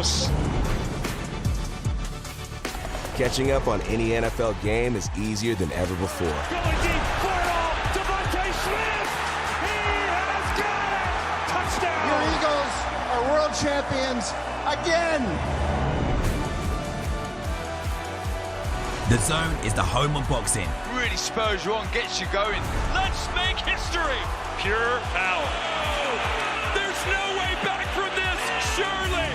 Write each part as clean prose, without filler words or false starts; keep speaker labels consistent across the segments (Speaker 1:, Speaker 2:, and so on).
Speaker 1: Jesus.
Speaker 2: Catching up on any NFL game is easier than ever before.
Speaker 1: Going deep for it all. Devontae Smith. He has got it. Touchdown.
Speaker 3: Your Eagles are world champions again.
Speaker 4: The Zone is the home of boxing.
Speaker 5: Really spurs you on, gets you going.
Speaker 1: Let's make history. Pure power. Oh, there's no way back from this, surely.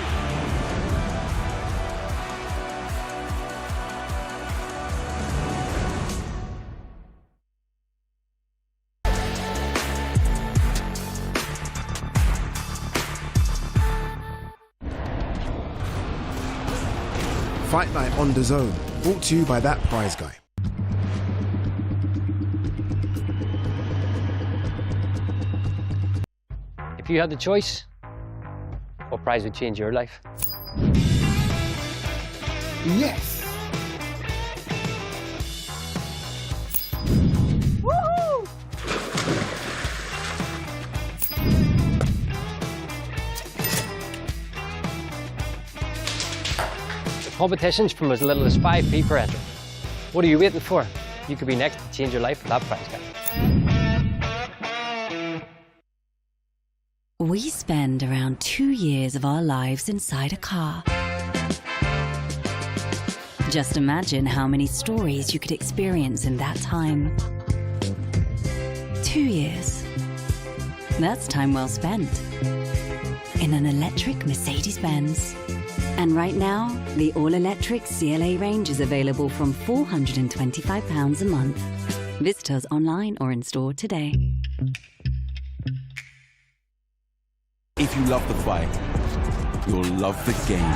Speaker 6: Fight Night on DAZN, brought to you by That Prize Guy.
Speaker 7: If you had the choice, what prize would change your life?
Speaker 6: Yes!
Speaker 7: Woohoo! Competitions from as little as 5p per entry. What are you waiting for? You could be next to change your life with That Prize Guy.
Speaker 8: We spend around 2 years of our lives inside a car. Just imagine how many stories you could experience in that time. 2 years. That's time well spent in an electric Mercedes-Benz. And right now, the all-electric CLA range is available from £425 a month. Visit us online or in store today.
Speaker 2: If you love the fight, you'll love the game.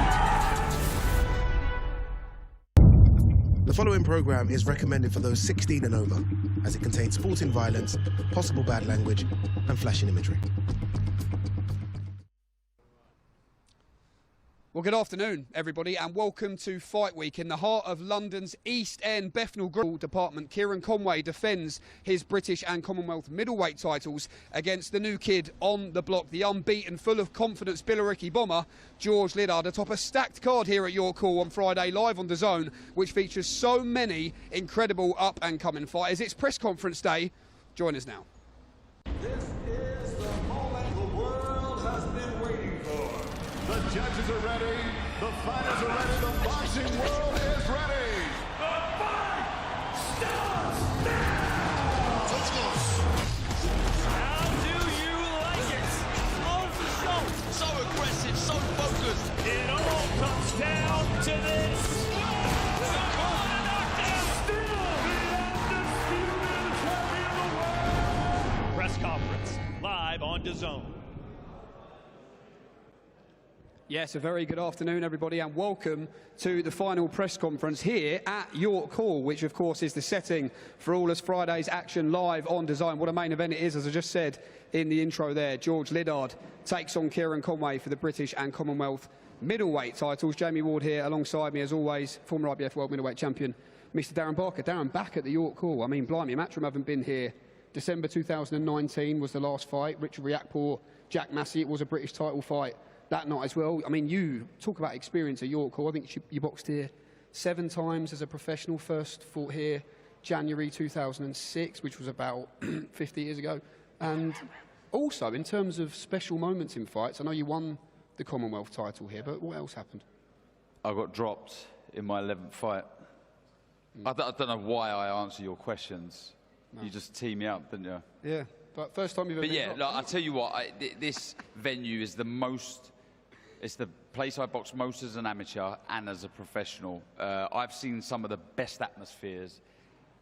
Speaker 6: The following program is recommended for those 16 and over, as it contains sporting violence, possible bad language, and flashing imagery.
Speaker 9: Well, good afternoon, everybody, and welcome to Fight Week. In the heart of London's East End Bethnal Green department, Kieron Conway defends his British and Commonwealth middleweight titles against the new kid on the block, the unbeaten, full of confidence Billericay bomber, George Liddard, atop a stacked card here at York Hall on Friday, live on DAZN, which features so many incredible up-and-coming fighters. It's press conference day. Join us now.
Speaker 10: This is the moment the world has been waiting for. The judges are ready, the fighters are ready, the boxing world is ready.
Speaker 1: The fight starts now. How do you like it? Off the show.
Speaker 5: So aggressive, so focused.
Speaker 1: It all comes down to this. Press conference live on DAZN.
Speaker 9: Yes, a very good afternoon, everybody, and welcome to the final press conference here at York Hall, which, of course, is the setting for all of Friday's action live on DAZN. What a main event it is, as I just said in the intro there. George Liddard takes on Kieron Conway for the British and Commonwealth middleweight titles. Jamie Ward here alongside me, as always, former IBF World Middleweight Champion, Mr. Darren Barker. Darren, back at the York Hall. I mean, blimey, Matchroom haven't been here. December 2019 was the last fight. Richard Riakporhe, Jack Massey. It was a British title fight that night as well. I mean, you talk about experience at York Hall. I think you boxed here 7 times as a professional. First fought here January 2006, which was about 50 years ago. And also, in terms of special moments in fights, I know you won the Commonwealth title here, but what else happened?
Speaker 5: I got dropped in my 11th fight. I don't know why I answer your questions. No. You just tee me up, didn't you?
Speaker 9: Yeah, but first time you've ever been dropped.
Speaker 5: Look, I'll tell you what, this venue is the most, it's the place I box most as an amateur and as a professional. I've seen some of the best atmospheres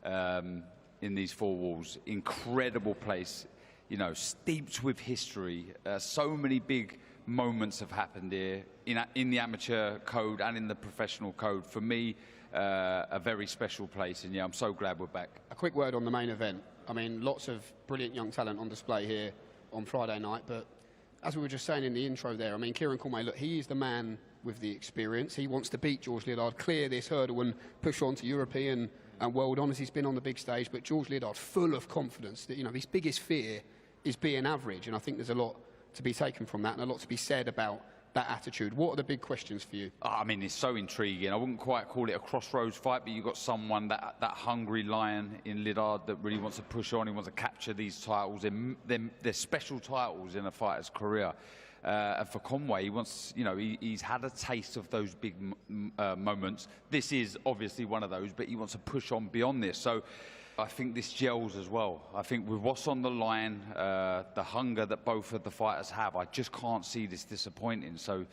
Speaker 5: in these 4 walls. Incredible place, you know, steeped with history. So many big moments have happened here in the amateur code and in the professional code. For me, a very special place, and yeah, I'm so glad we're back.
Speaker 9: A quick word on the main event. I mean, lots of brilliant young talent on display here on Friday night, but as we were just saying in the intro there, I mean, Kieron Conway, look, he is the man with the experience. He wants to beat George Liddard, clear this hurdle and push on to European and world honours. He's been on the big stage, but George Liddard, full of confidence that, you know, his biggest fear is being average, and I think there's a lot to be taken from that and a lot to be said about attitude. What are the big questions for you?
Speaker 5: I mean, it's so intriguing. I wouldn't quite call it a crossroads fight, but you've got someone, that hungry lion in Liddard, that really wants to push on. He wants to capture these titles. They're special titles in a fighter's career. And for Conway, he wants, you know, he's had a taste of those big moments. This is obviously one of those, but he wants to push on beyond this. So I think this gels as well. I think with what's on the line, the hunger that both of the fighters have, I just can't see this disappointing. So,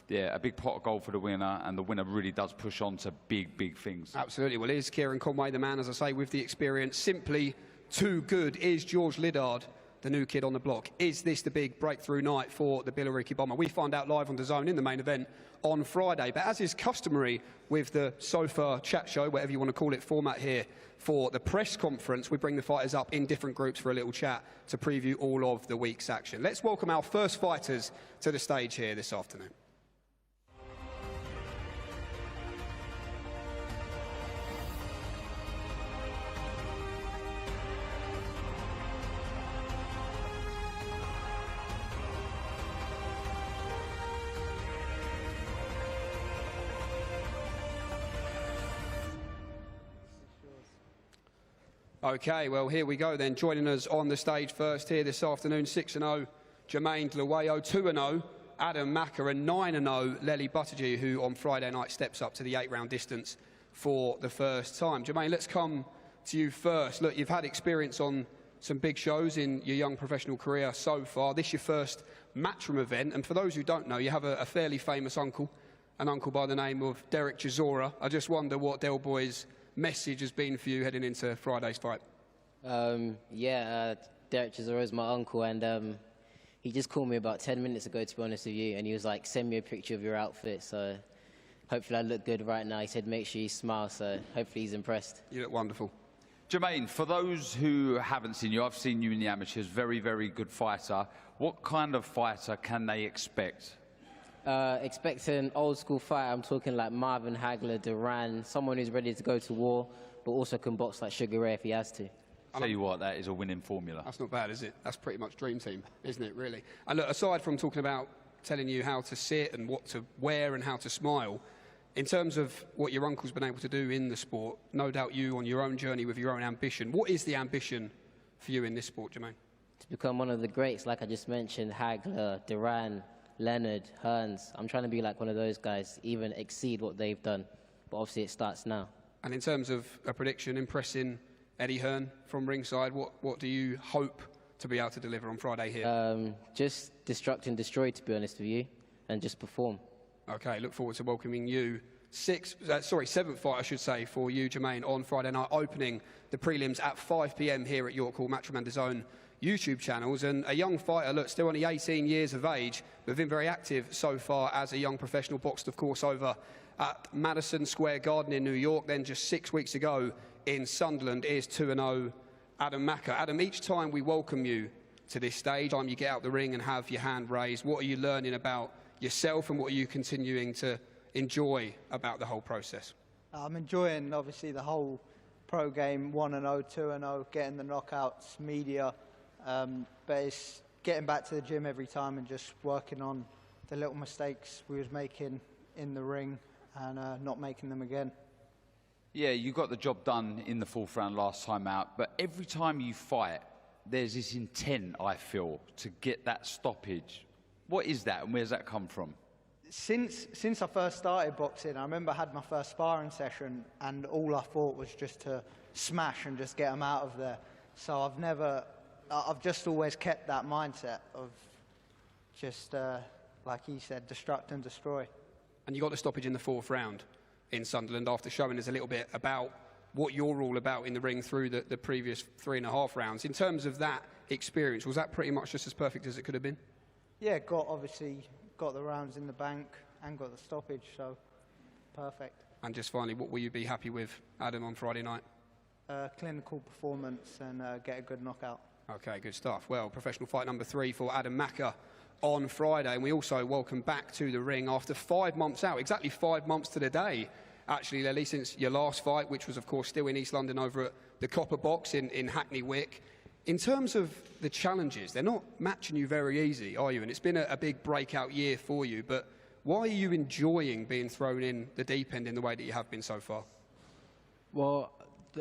Speaker 5: yeah, a big pot of gold for the winner, and the winner really does push on to big, big things.
Speaker 9: Absolutely. Well, is Kieron Conway the man, as I say, with the experience? Simply too good. Is George Liddard the new kid on the block? Is this the big breakthrough night for the Billericay Bomber? We find out live on DAZN in the main event on Friday. But as is customary with the sofa chat show, whatever you want to call it, format here for the press conference, we bring the fighters up in different groups for a little chat to preview all of the week's action. Let's welcome our first fighters to the stage here this afternoon. Okay, well, here we go then. Joining us on the stage first here this afternoon, 6-0, Jermaine Dluwayo, 2-0, Adam Maka, and 9-0, Lely Buttigieg, who on Friday night steps up to the 8-round distance for the first time. Jermaine, let's come to you first. Look, you've had experience on some big shows in your young professional career so far. This is your first Matchroom event, and for those who don't know, you have a fairly famous uncle, an uncle by the name of Derek Chisora. I just wonder what Del Boy's message has been for you heading into Friday's fight.
Speaker 11: Derek Chisora is my uncle, and he just called me about 10 minutes ago, to be honest with you, and he was like, send me a picture of your outfit, so hopefully I look good right now. He said make sure you smile, so hopefully he's impressed.
Speaker 9: You look wonderful.
Speaker 5: Jermaine, for those who haven't seen you, I've seen you in the amateurs, very, very good fighter. What kind of fighter can they expect?
Speaker 11: Expect an old school fight. I'm talking like Marvin Hagler, Duran, someone who's ready to go to war, but also can box like Sugar Ray if he has to.
Speaker 5: Tell you what, that is a winning formula.
Speaker 9: That's not bad, is it? That's pretty much dream team, isn't it, really? And look, aside from talking about telling you how to sit and what to wear and how to smile, in terms of what your uncle's been able to do in the sport, no doubt you on your own journey with your own ambition. What is the ambition for you in this sport, Jermaine?
Speaker 11: To become one of the greats, like I just mentioned, Hagler, Duran, Leonard, Hearns. I'm trying to be like one of those guys, even exceed what they've done. But obviously it starts now. And in terms of a prediction, impressing Eddie Hearn from ringside, what do you hope to be able to deliver on Friday here? Just destruct and destroy, to be honest with you, and just perform. Okay, look forward to welcoming you. Seventh fight, I should say, for you, Jermaine, on Friday night, opening the prelims at 5 p.m. here at York Hall, Matchroom and DAZN YouTube channels. And a young fighter, look, still only 18 years of age, but been very active so far as a young professional. Boxed, of course, over at Madison Square Garden in New York. Then just 6 weeks ago in Sunderland is 2-0 Adam Maka. Adam, each time we welcome you to this stage, you get out the ring and have your hand raised, what are you learning about yourself and what are you continuing to enjoy about the whole process?
Speaker 12: I'm enjoying, obviously, the whole pro game, 1-0, 2-0, getting the knockouts, media. But it's getting back to the gym every time and just working on the little mistakes we was making in the ring and not making them again.
Speaker 5: Yeah, you got the job done in the fourth round last time out, but every time you fight, there's this intent, I feel, to get that stoppage. What is that, and where does that come from?
Speaker 12: Since I first started boxing, I remember I had my first sparring session, and all I thought was just to smash and just get them out of there. So I've just always kept that mindset of just, like he said, destruct and destroy.
Speaker 9: And you got the stoppage in the fourth round in Sunderland after showing us a little bit about what you're all about in the ring through the previous 3.5 rounds. In terms of that experience, was that pretty much just as perfect as it could have been?
Speaker 12: Yeah, obviously got the rounds in the bank and got the stoppage, so perfect.
Speaker 9: And just finally, what will you be happy with, Adam, on Friday night?
Speaker 12: Clinical performance and get a good knockout.
Speaker 9: Okay, good stuff. Well, professional fight number 3 for Adam Maka on Friday. And we also welcome back to the ring after 5 months out, exactly 5 months to the day, actually, Lely, since your last fight, which was, of course, still in East London over at the Copper Box in Hackney Wick. In terms of the challenges, they're not matching you very easy, are you? And it's been a big breakout year for you, but why are you enjoying being thrown in the deep end in the way that you have been so far?
Speaker 13: Well,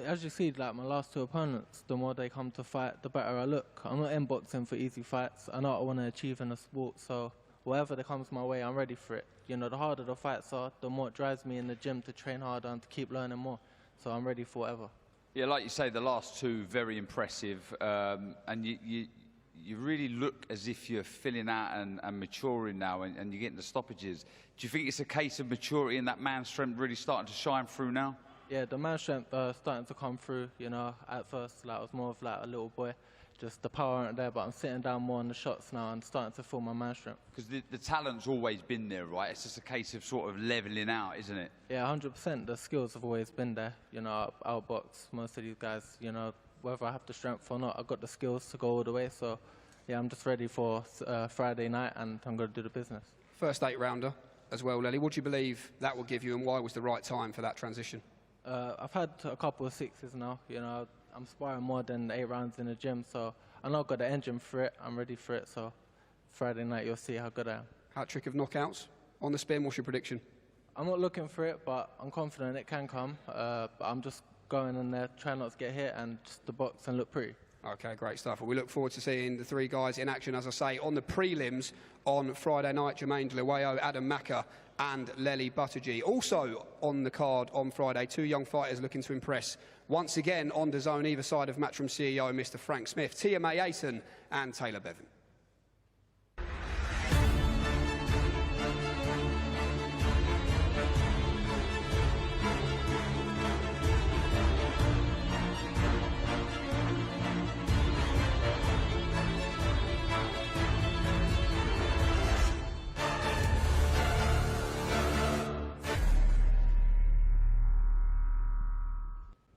Speaker 13: as you see, like my last two opponents, the more they come to fight, the better I look. I'm not in boxing for easy fights. I know what I want to achieve in the sport, so whatever that comes my way, I'm ready for it. You know, the harder the fights are, the more it drives me in the gym to train harder and to keep learning more. So I'm ready for whatever. Yeah,
Speaker 5: like you say, the last two, very impressive. And you really look as if you're filling out and maturing now, and you're getting the stoppages. Do you think it's a case of maturity and that man strength really starting to shine through now?
Speaker 13: Yeah, the man strength starting to come through. You know, at first, like, I was more of like a little boy. Just the power aren't there, but I'm sitting down more on the shots now and starting to feel my man strength.
Speaker 5: Because the talent's always been there, right? It's just a case of sort of leveling out, isn't it?
Speaker 13: Yeah, 100%. The skills have always been there. You know, I'll outbox most of these guys. You know, whether I have the strength or not, I've got the skills to go all the way. So, yeah, I'm just ready for Friday night, and I'm going to do the business.
Speaker 9: First 8-rounder as well, Lely. What do you believe that will give you, and why was the right time for that transition?
Speaker 13: I've had a couple of 6s now. You know, I'm sparring more than 8 rounds in the gym, so I know I've got the engine for it. I'm ready for it, so Friday night you'll see how good I am.
Speaker 9: Hat-trick of knockouts on the spin. What's your prediction?
Speaker 13: I'm not looking for it, but I'm confident it can come. But I'm just going in there, trying not to get hit, and just to box and look pretty.
Speaker 9: Okay, great stuff. Well, we look forward to seeing the three guys in action, as I say, on the prelims on Friday night. Jermaine Delewayo, Adam Maka and Lely Buttigieg. Also on the card on Friday, 2 young fighters looking to impress. Once again on DAZN, either side of Matchroom CEO Mr. Frank Smith, Tia May Ayton and Taylor Bevan.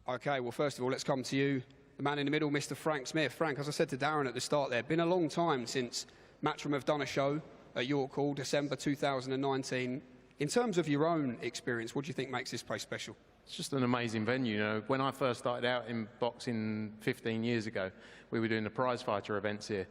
Speaker 9: Okay, well, first of all, let's come to you, the man in the middle, Mr. Frank Smith. Frank, as I said to Darren at the start there, been a long time since Matchroom have done a show at York Hall, December 2019. In terms of your own experience, what do you think makes this place special?
Speaker 14: It's just an amazing venue. You know, when I first started out in boxing 15 years ago, we were doing the prize fighter events here.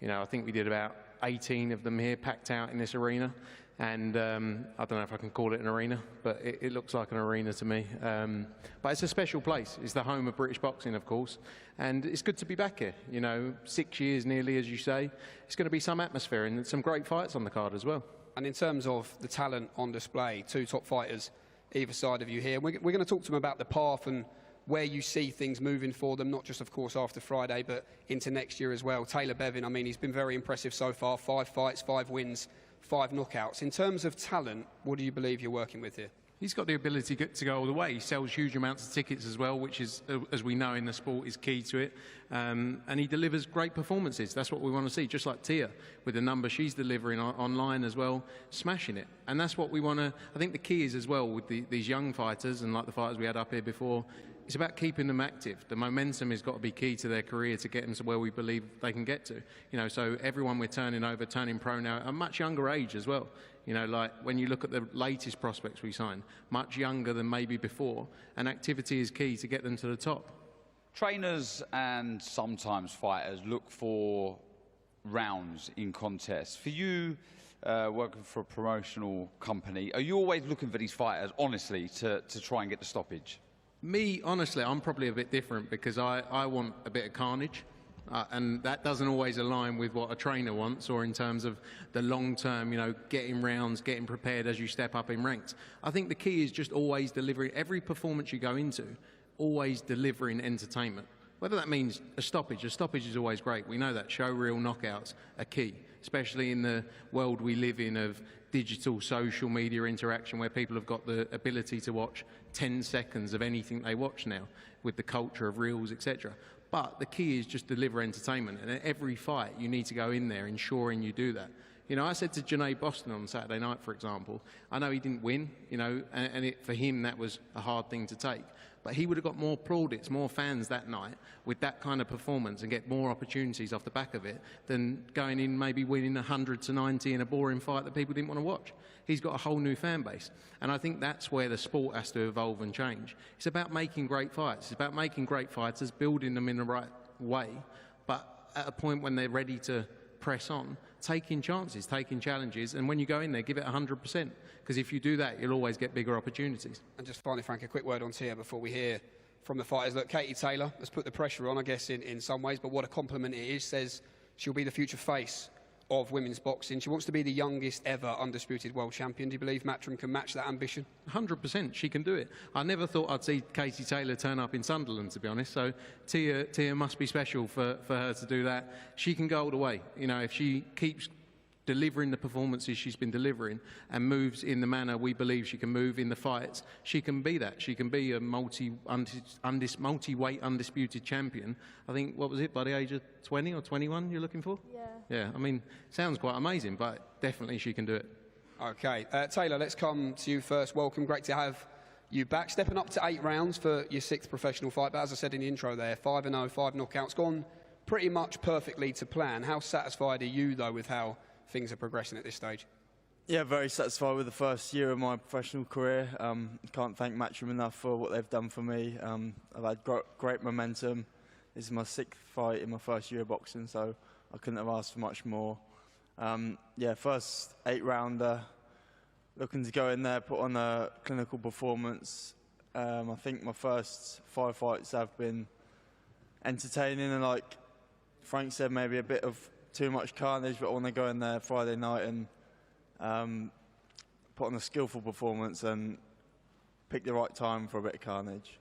Speaker 14: You know, I think we did about 18 of them here, packed out in this arena. And I don't know if I can call it an arena, but it looks like an arena to me. But it's a special place. It's the home of British boxing, of course. And it's good to be back here. You know, 6 years nearly, as you say. It's going to be some atmosphere and some great fights on the card as well.
Speaker 9: And in terms of the talent on display, 2 top fighters either side of you here. We're going to talk to them about the path and where you see things moving for them, not just, of course, after Friday, but into next year as well. Taylor Bevan, I mean, he's been very impressive so far. 5 fights, 5 wins, 5 knockouts. In terms of talent, what do you believe you're working with here?
Speaker 14: He's got the ability to go all the way. He sells huge amounts of tickets as well, which is, as we know in the sport, is key to it. And he delivers great performances. That's what we want to see, just like Tia, with the number she's delivering online as well, smashing it. And that's what we want to... I think the key is as well with these young fighters, and like the fighters we had up here before, it's about keeping them active. The momentum has got to be key to their career to get them to where we believe they can get to. You know, so everyone we're turning over, turning pro now, at a much younger age as well. You know, like when you look at the latest prospects we signed, much younger than maybe before, and activity is key to get them to the top.
Speaker 5: Trainers and sometimes fighters look for rounds in contests. For you, working for a promotional company, are you always looking for these fighters, honestly, to try and get the stoppage?
Speaker 14: Me, honestly, I'm probably a bit different because I want a bit of carnage. And that doesn't always align with what a trainer wants, or in terms of the long term, you know, getting rounds, getting prepared as you step up in ranks. I think the key is just always delivering, every performance you go into, always delivering entertainment. Whether that means a stoppage is always great. We know that showreel knockouts are key, especially in the world we live in of digital social media interaction, where people have got the ability to watch 10 seconds of anything they watch now with the culture of reels, etc. But the key is just deliver entertainment, and at every fight you need to go in there ensuring you do that. You know, I said to Janae Boston on Saturday night, for example, I know he didn't win, you know, and for him that was a hard thing to take. But he would have got more plaudits, more fans that night with that kind of performance and get more opportunities off the back of it than going in maybe winning 100-90 in a boring fight that people didn't want to watch. He's got a whole new fan base. And I think that's where the sport has to evolve and change. It's about making great fights. It's about making great fighters, building them in the right way, but at a point when they're ready to press on, taking chances, taking challenges, and when you go in there, give it 100%, because if you do that, you'll always get bigger opportunities.
Speaker 9: And just finally, Frank, a quick word on Tia before we hear from the fighters. Look, Katie Taylor has put the pressure on, I guess, in some ways, but what a compliment it is. Says she'll be the future face of women's boxing. She wants to be the youngest ever undisputed world champion. Do you believe Matchroom can match that ambition?
Speaker 14: 100%, she can do it. I never thought I'd see Katie Taylor turn up in Sunderland, to be honest, so Tia must be special for her to do that. She can go all the way. You know, if she keeps delivering the performances she's been delivering and moves in the manner we believe she can move in the fights, she can be that. She can be a multi-weight undisputed champion. I think, what was it, by the age of 20 or 21 you're looking for?
Speaker 15: Yeah.
Speaker 14: Yeah, I mean, sounds quite amazing, but definitely she can do it.
Speaker 9: Okay, Taylor, let's come to you first. Welcome, great to have you back. Stepping up to 8 rounds for your 6th professional fight, but as I said in the intro there, 5-0, 5 knockouts, gone pretty much perfectly to plan. How satisfied are you, though, with how things are progressing at this stage?
Speaker 16: Yeah, very satisfied with the first year of my professional career. Can't thank Matchroom enough for what they've done for me. I've had great momentum. This is my 6th fight in my first year of boxing, so I couldn't have asked for much more. Yeah, first 8-rounder, looking to go in there, put on a clinical performance. I think my first 5 fights have been entertaining, and like Frank said, maybe a bit of too much carnage, but I want to go in there Friday night and put on a skillful performance and pick the right time for a bit of carnage.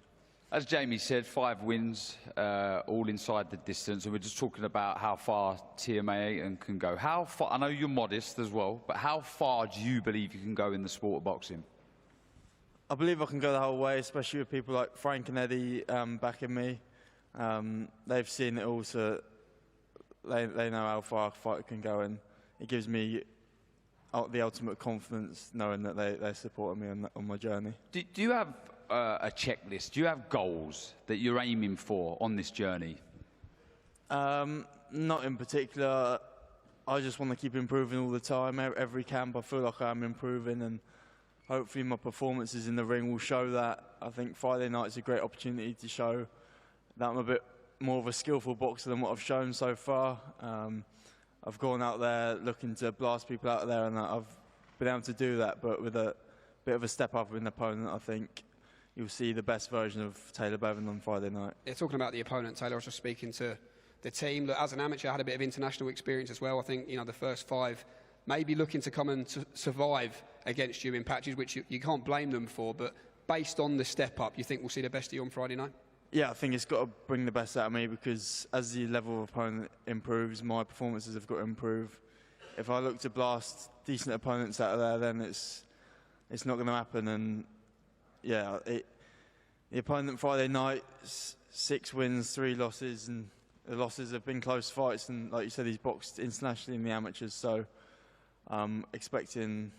Speaker 5: As Jamie said, 5 wins, all inside the distance, and we're just talking about how far TMA can go. How far? I know you're modest as well, but how far do you believe you can go in the sport of boxing?
Speaker 16: I believe I can go the whole way, especially with people like Frank and Eddie backing me. They've seen it all, so they know how far a fighter can go, and it gives me the ultimate confidence knowing that they supported me on my journey.
Speaker 5: Do you have a checklist? Do you have goals that you're aiming for on this journey?
Speaker 16: Not in particular. I just want to keep improving all the time. Every camp I feel like I'm improving, and hopefully my performances in the ring will show that. I think Friday night's a great opportunity to show that I'm a bit more of a skillful boxer than what I've shown so far. I've gone out there looking to blast people out there, and I've been able to do that, but with a bit of a step up in the opponent. I think you'll see the best version of Taylor Bevan on Friday night.
Speaker 9: Yeah, talking about the opponent, Taylor, I was just speaking to the team. Look, as an amateur, I had a bit of international experience as well. I think, you know, the first 5 maybe looking to come and survive against you in patches, which you can't blame them for, but based on the step up, you think we'll see the best of you on Friday night?
Speaker 16: Yeah, I think it's got to bring the best out of me, because as the level of opponent improves, my performances have got to improve. If I look to blast decent opponents out of there, then it's not going to happen. And yeah, the opponent Friday night, 6 wins, 3 losses, and the losses have been close fights. And like you said, he's boxed internationally in the amateurs, so I'm expecting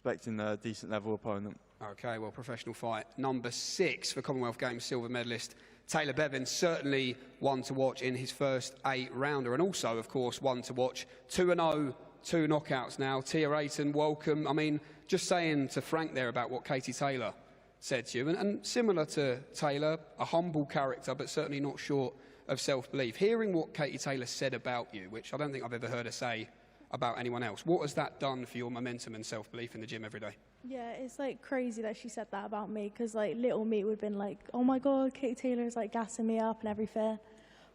Speaker 16: a decent level opponent.
Speaker 9: Okay, well, professional fight number 6 for Commonwealth Games silver medalist Taylor Bevan, certainly one to watch in his first 8-rounder, and also, of course, one to watch. 2-0, 2 knockouts now. Tia Ayton, welcome. I mean, just saying to Frank there about what Katie Taylor said to you, and similar to Taylor, a humble character, but certainly not short of self-belief. Hearing what Katie Taylor said about you, which I don't think I've ever heard her say about anyone else, what has that done for your momentum and self-belief in the gym every day?
Speaker 15: Yeah, it's like crazy that she said that about me, because like little me would have been like, oh my god, Katie Taylor's like gassing me up and everything.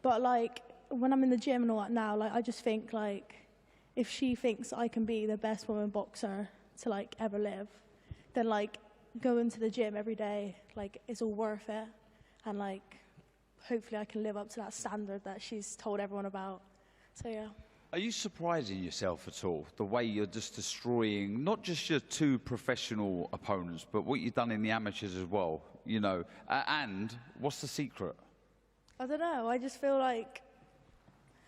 Speaker 15: But like when I'm in the gym and all that now, like I just think like if she thinks I can be the best woman boxer to like ever live, then like going to the gym every day, like it's all worth it, and like hopefully I can live up to that standard that she's told everyone about. So yeah.
Speaker 5: Are you surprising yourself at all, the way you're just destroying not just your 2 professional opponents, but what you've done in the amateurs as well, you know? And what's the secret?
Speaker 15: I don't know, I just feel like,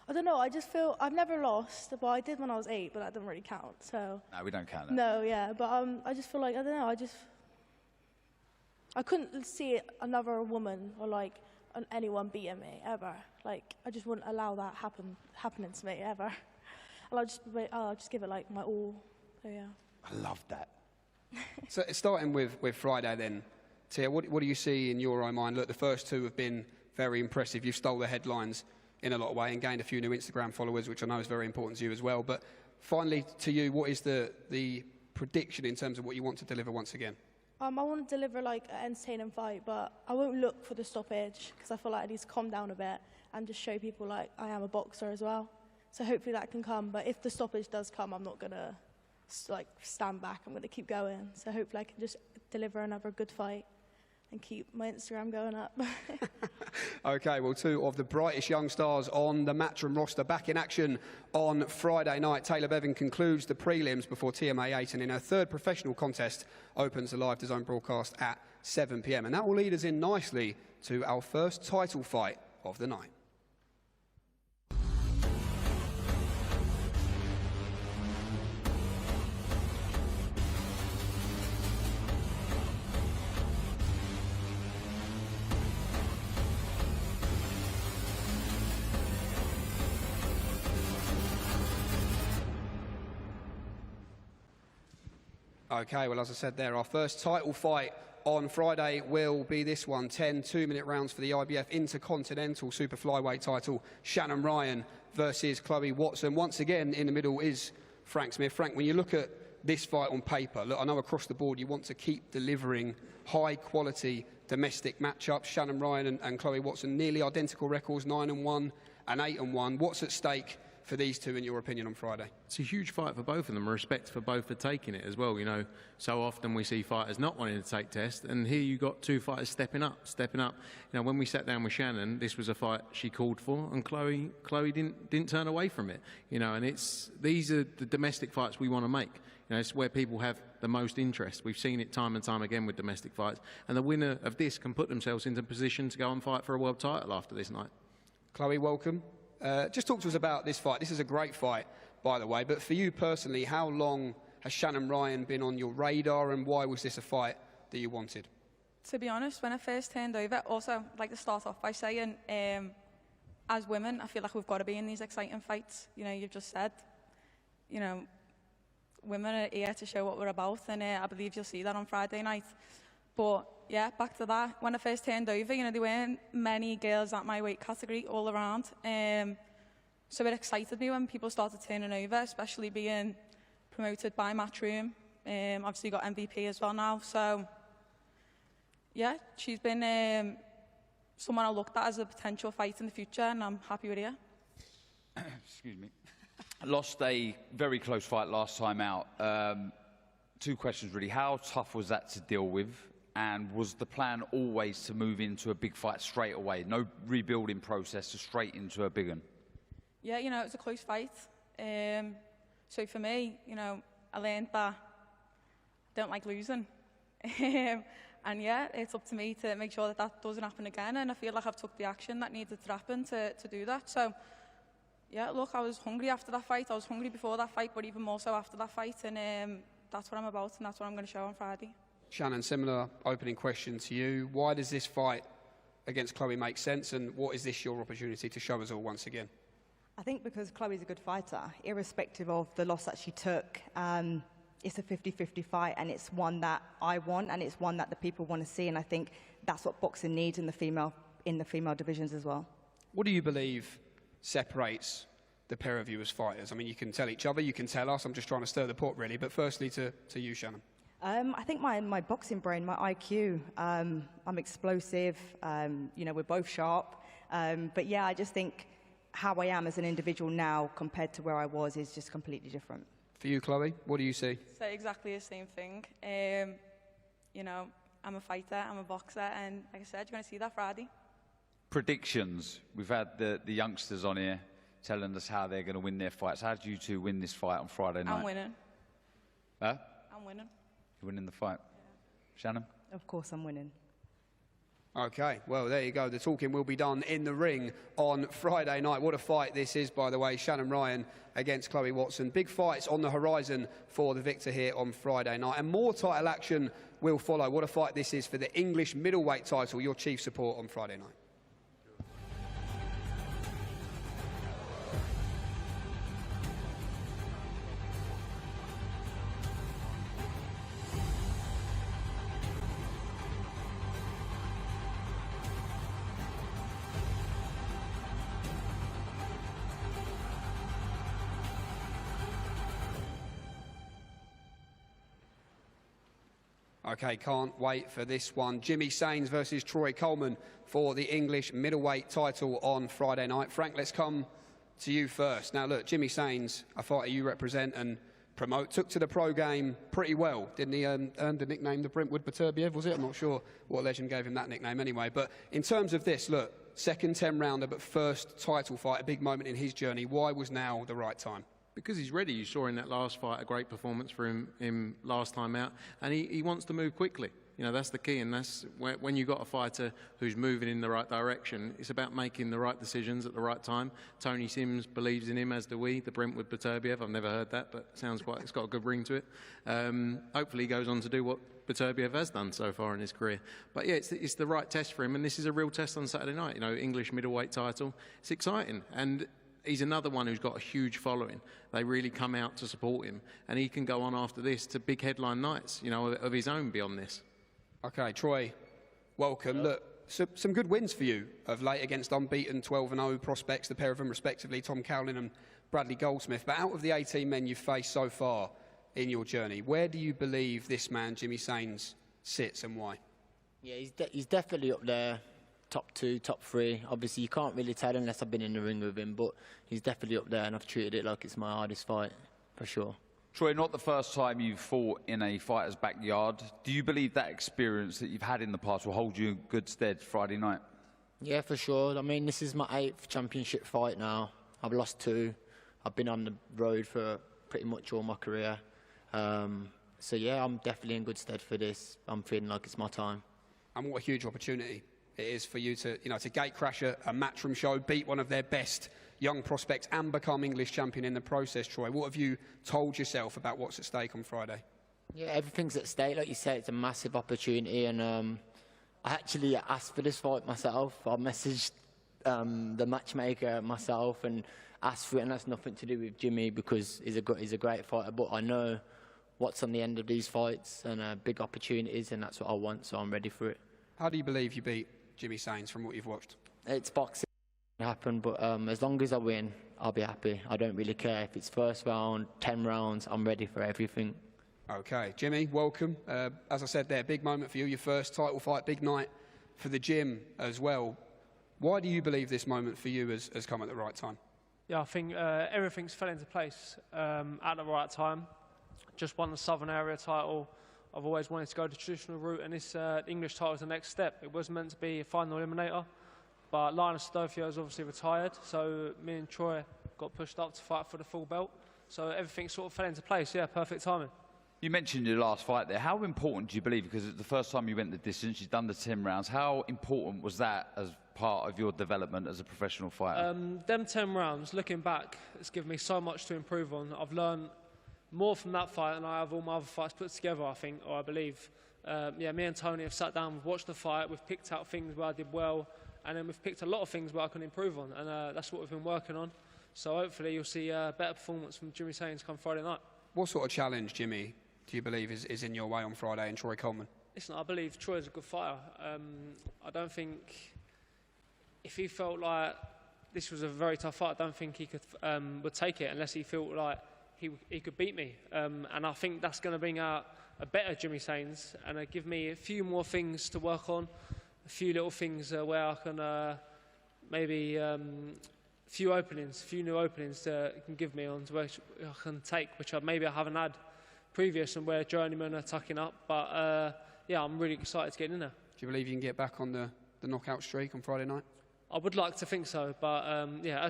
Speaker 15: I've never lost, but I did when I was 8, but that doesn't really count, so.
Speaker 5: No, we don't count that.
Speaker 15: No, yeah, but I just feel like, I don't know, I couldn't see another woman or like anyone beating me ever. Like I just wouldn't allow that happening to me ever. And I'll just give it like my all. So yeah.
Speaker 5: I love that.
Speaker 9: So starting with Friday then, Tia, what do you see in your own mind? Look, the first 2 have been very impressive. You've stole the headlines in a lot of way and gained a few new Instagram followers, which I know is very important to you as well. But finally, to you, what is the prediction in terms of what you want to deliver once again?
Speaker 15: I want to deliver like an entertaining fight, but I won't look for the stoppage because I feel like I need to calm down a bit and just show people like I am a boxer as well. So hopefully that can come. But if the stoppage does come, I'm not gonna like stand back. I'm gonna keep going. So hopefully I can just deliver another good fight and keep my Instagram going up.
Speaker 9: Okay, well, two of the brightest young stars on the Matchroom roster back in action on Friday night. Taylor Bevan concludes the prelims before TMA 8, and in her third professional contest opens the live DAZN broadcast at 7 p.m. And that will lead us in nicely to our first title fight of the night. Okay, well, as I said there, our first title fight on Friday will be this one. 10 two-minute rounds for the IBF Intercontinental Super Flyweight title. Shannon Ryan versus Chloe Watson. Once again, in the middle is Frank Smith. Frank, when you look at this fight on paper, look, I know across the board you want to keep delivering high-quality domestic matchups. Shannon Ryan and Chloe Watson, nearly identical records, 9-1 and 8-1. What's at stake for these two, in your opinion, on Friday?
Speaker 14: It's a huge fight for both of them. Respect for both for taking it as well. You know, so often we see fighters not wanting to take tests, and here you got two fighters stepping up. You know, when we sat down with Shannon, this was a fight she called for, and Chloe didn't turn away from it. You know, and these are the domestic fights we want to make. You know, it's where people have the most interest. We've seen it time and time again with domestic fights, and the winner of this can put themselves into position to go and fight for a world title after this night.
Speaker 9: Chloe, welcome. Just talk to us about this fight. This is a great fight, by the way, but for you personally, how long has Shannon Ryan been on your radar, and why was this a fight that you wanted?
Speaker 17: To be honest, when I first turned over, also I'd like to start off by saying, as women, I feel like we've got to be in these exciting fights. You know, you've just said, you know, women are here to show what we're about, and I believe you'll see that on Friday night. But yeah, back to that. When I first turned over, you know, there weren't many girls at my weight category all around. So it excited me when people started turning over, especially being promoted by Matchroom. Obviously got MVP as well now. So yeah, she's been someone I looked at as a potential fight in the future, and I'm happy with her.
Speaker 5: Excuse me. Lost a very close fight last time out. Two questions really. How tough was that to deal with? And was the plan always to move into a big fight straight away? No rebuilding process, just straight into a big one?
Speaker 17: Yeah, you know, it was a close fight. So for me, you know, I learned that I don't like losing. And yeah, it's up to me to make sure that that doesn't happen again. And I feel like I've took the action that needed to happen to do that. So yeah, look, I was hungry after that fight. I was hungry before that fight, but even more so after that fight. And that's what I'm about, and that's what I'm going to show on Friday.
Speaker 9: Shannon, similar opening question to you. Why does this fight against Chloe make sense, and what is this your opportunity to show us all once again?
Speaker 18: I think because Chloe's a good fighter, irrespective of the loss that she took. It's a 50-50 fight, and it's one that I want, and it's one that the people want to see, and I think that's what boxing needs in the female divisions as well.
Speaker 9: What do you believe separates the pair of you as fighters? I mean, you can tell each other, you can tell us. I'm just trying to stir the pot, really. But firstly, to you, Shannon.
Speaker 18: I think my boxing brain, my IQ. I'm explosive. You know, we're both sharp. But yeah, I just think how I am as an individual now compared to where I was is just completely different.
Speaker 9: For you, Chloe, what do you see?
Speaker 17: So exactly the same thing. You know, I'm a fighter, I'm a boxer, and like I said, you're going to see that Friday.
Speaker 5: Predictions. We've had the youngsters on here telling us how they're going to win their fights. How do you two win this fight on Friday night?
Speaker 17: I'm winning.
Speaker 5: Huh?
Speaker 17: I'm winning.
Speaker 5: You're winning the fight. Yeah. Shannon?
Speaker 18: Of course I'm winning.
Speaker 9: Okay, well, there you go. The talking will be done in the ring on Friday night. What a fight this is, by the way. Shannon Ryan against Chloe Watson. Big fights on the horizon for the victor here on Friday night. And more title action will follow. What a fight this is for the English middleweight title. Your chief support on Friday night. Okay, can't wait for this one. Jimmy Sains versus Troy Coleman for the English middleweight title on Friday night. Frank, let's come to you first. Now, look, Jimmy Sains, a fighter you represent and promote, took to the pro game pretty well, didn't he? Earn the nickname the Brentwood Baturbiev, was it? I'm not sure what legend gave him that nickname anyway. But in terms of this, look, second 10-rounder, but first title fight, a big moment in his journey. Why was now the right time?
Speaker 14: Because he's ready. You saw in that last fight a great performance for him last time out, and he wants to move quickly. You know, that's the key, and that's when you've got a fighter who's moving in the right direction, it's about making the right decisions at the right time. Tony Sims believes in him, as do we, the Brentwood Baturbiev. I've never heard that, but it's got a good ring to it. Hopefully he goes on to do what Baturbiev has done so far in his career. But yeah, it's the right test for him, and this is a real test on Saturday night. You know, English middleweight title. It's exciting, and he's another one who's got a huge following. They really come out to support him, and he can go on after this to big headline nights, you know, of his own beyond this.
Speaker 9: Okay, Troy, welcome. Look, some good wins for you of late against unbeaten 12-0 prospects, the pair of them respectively, Tom Cowlin and Bradley Goldsmith. But out of the 18 men you've faced so far in your journey, where do you believe this man, Jimmy Sains, sits and why?
Speaker 19: Yeah, he's definitely up there. Top 2, top 3. Obviously, you can't really tell unless I've been in the ring with him, but he's definitely up there, and I've treated it like it's my hardest fight, for sure.
Speaker 5: Troy, not the first time you've fought in a fighter's backyard. Do you believe that experience that you've had in the past will hold you in good stead Friday night?
Speaker 19: Yeah, for sure. I mean, this is my 8th championship fight now. I've lost 2. I've been on the road for pretty much all my career. So, yeah, I'm definitely in good stead for this. I'm feeling like it's my time.
Speaker 9: And what a huge opportunity it is for you to, to gate crash a Matchroom show, beat one of their best young prospects and become English champion in the process, Troy. What have you told yourself about what's at stake on Friday?
Speaker 19: Yeah, everything's at stake. Like you said, it's a massive opportunity, and I actually asked for this fight myself. I messaged the matchmaker myself and asked for it, and that's nothing to do with Jimmy because he's a great fighter, but I know what's on the end of these fights and big opportunities, and that's what I want, so I'm ready for it.
Speaker 9: How do you believe you beat Jimmy Sains from what you've watched?
Speaker 19: It's boxing. It happened, but as long as I win, I'll be happy. I don't really care if it's first round, 10 rounds. I'm ready for everything.
Speaker 9: Okay, Jimmy, welcome. As I said there, big moment for you, your first title fight, big night for the gym as well. Why do you believe this moment for you has come at the right time?
Speaker 20: Yeah, I think everything's fell into place at the right time. Just won the Southern Area title. I've always wanted to go the traditional route, and this English title is the next step. It was meant to be a final eliminator, but Linus Stofio is obviously retired, so me and Troy got pushed up to fight for the full belt. So everything sort of fell into place. Yeah, perfect timing.
Speaker 5: You mentioned your last fight there. How important do you believe, because it's the first time you went the distance, you've done the 10 rounds, how important was that as part of your development as a professional fighter?
Speaker 20: Them 10 rounds, looking back, it's given me so much to improve on. I've learned more from that fight than I have all my other fights put together, I think, or I believe. Yeah, me and Tony have sat down, we've watched the fight, we've picked out things where I did well, and then we've picked a lot of things where I can improve on, and that's what we've been working on. So hopefully you'll see a better performance from Jimmy Sains come Friday night.
Speaker 9: What sort of challenge, Jimmy, do you believe is in your way on Friday in Troy Coleman?
Speaker 20: Listen, I believe Troy's a good fighter. I don't think, if he felt like this was a very tough fight, I don't think he would take it unless he felt like he could beat me. And I think that's going to bring out a better Jimmy Sains and give me a few more things to work on, a few little things where I can maybe a few new openings to can give me on which I can take, which maybe I haven't had previous, and where journeymen are tucking up. But yeah, I'm really excited to get in there.
Speaker 9: Do you believe you can get back on the knockout streak on Friday night?
Speaker 20: I would like to think so, but yeah,